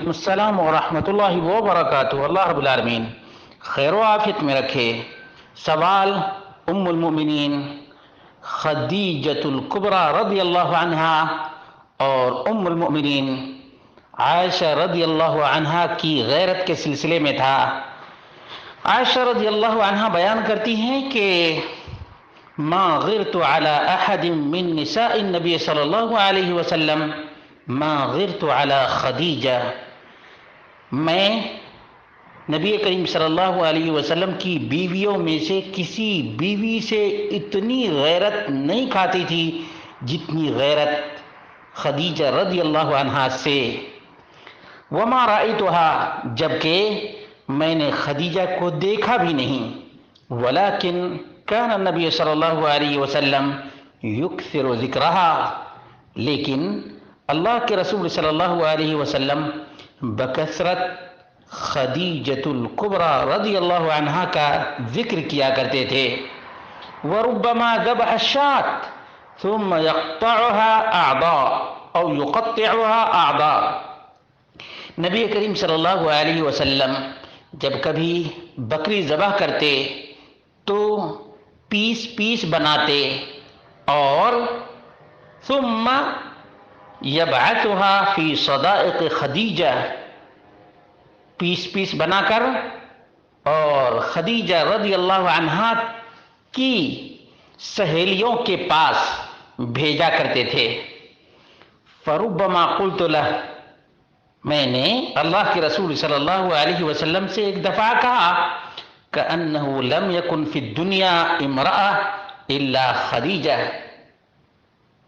السلام ورحمۃ اللہ وبرکاتہ۔ اللہ رب العالمین خیر و عافیت میں رکھے۔ سوال ام المؤمنین خدیجۃ الکبریٰ رضی اللہ عنہا اور ام المؤمنین عائشہ رضی اللہ عنہا کی غیرت کے سلسلے میں تھا۔ عائشہ رضی اللہ عنہا بیان کرتی ہیں کہ ما غرت علی احد من نساء النبی صلی اللہ علیہ وسلم ما غرت علی خدیجہ، میں نبی کریم صلی اللہ علیہ وسلم کی بیویوں میں سے کسی بیوی سے اتنی غیرت نہیں کھاتی تھی جتنی غیرت خدیجہ رضی اللہ عنہا سے۔ وما رأیتها، جبکہ میں نے خدیجہ کو دیکھا بھی نہیں۔ ولیکن کان النبی صلی اللہ علیہ وسلم یکثر ذکرها، لیکن اللہ کے رسول صلی اللہ علیہ وسلم بکثرت خدیجۃ الکبریٰ رضی اللہ عنہا کا ذکر کیا کرتے تھے۔ وربما ذبح الشاة ثم يقطعها اعضاء او يقطعها اعضاء، نبی کریم صلی اللہ علیہ وسلم جب کبھی بکری ذبح کرتے تو پیس پیس بناتے اور ثم یبعثها فی صدائق خدیجہ، پیس پیس بنا کر اور خدیجہ رضی اللہ عنہا کی سہیلیوں کے پاس بھیجا کرتے تھے۔ فربما قلت لہ، میں نے اللہ کے رسول صلی اللہ علیہ وسلم سے ایک دفعہ کہا کأنہ لم یکن فی الدنیا امرأة الا خدیجہ،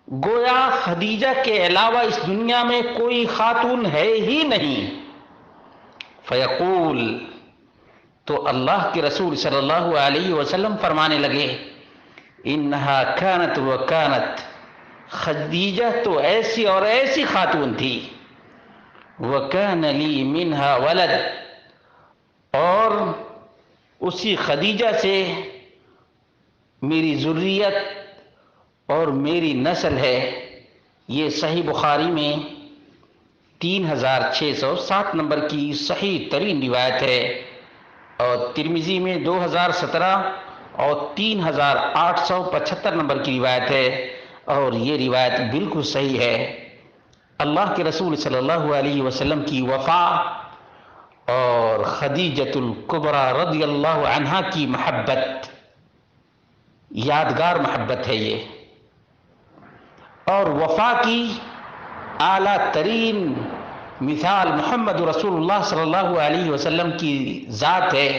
گویا خدیجہ کے علاوہ اس دنیا میں کوئی خاتون ہے ہی نہیں۔ فیقول، تو اللہ کے رسول صلی اللہ علیہ وسلم فرمانے لگے انہا کانت وکانت، خدیجہ تو ایسی اور ایسی خاتون تھی۔ وکان لی منہا ولد، اور اسی خدیجہ سے میری ذریت اور میری نسل ہے۔ یہ صحیح بخاری میں 3607 نمبر کی صحیح ترین روایت ہے، اور ترمذی میں 2017 اور 3875 نمبر کی روایت ہے، اور یہ روایت بالکل صحیح ہے۔ اللہ کے رسول صلی اللہ علیہ وسلم کی وفا اور خدیجۃ الکبریٰ رضی اللہ عنہا کی محبت یادگار محبت ہے یہ، اور وفا کی اعلیٰ ترین مثال محمد رسول اللہ صلی اللہ علیہ وسلم کی ذات ہے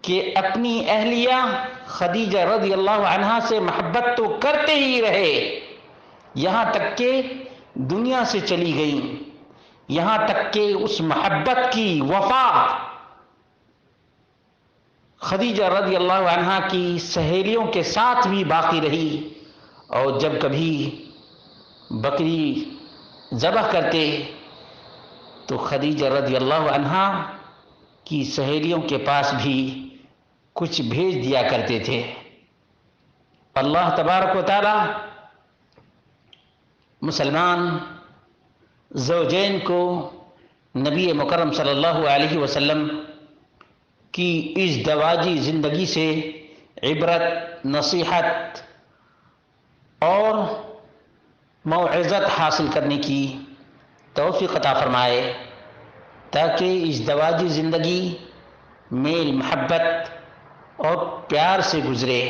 کہ اپنی اہلیہ خدیجہ رضی اللہ عنہا سے محبت تو کرتے ہی رہے، یہاں تک کہ دنیا سے چلی گئیں، یہاں تک کہ اس محبت کی وفا خدیجہ رضی اللہ عنہا کی سہیلیوں کے ساتھ بھی باقی رہی، اور جب کبھی بکری ذبح کرتے تو خدیجہ رضی اللہ عنہا کی سہیلیوں کے پاس بھی کچھ بھیج دیا کرتے تھے۔ اللہ تبارک و تعالی مسلمان زوجین کو نبی مکرم صلی اللہ علیہ وسلم کی ازدواجی زندگی سے عبرت، نصیحت اور موعظت حاصل کرنے کی توفیق عطا فرمائے، تاکہ ازدواجی زندگی میل محبت اور پیار سے گزرے۔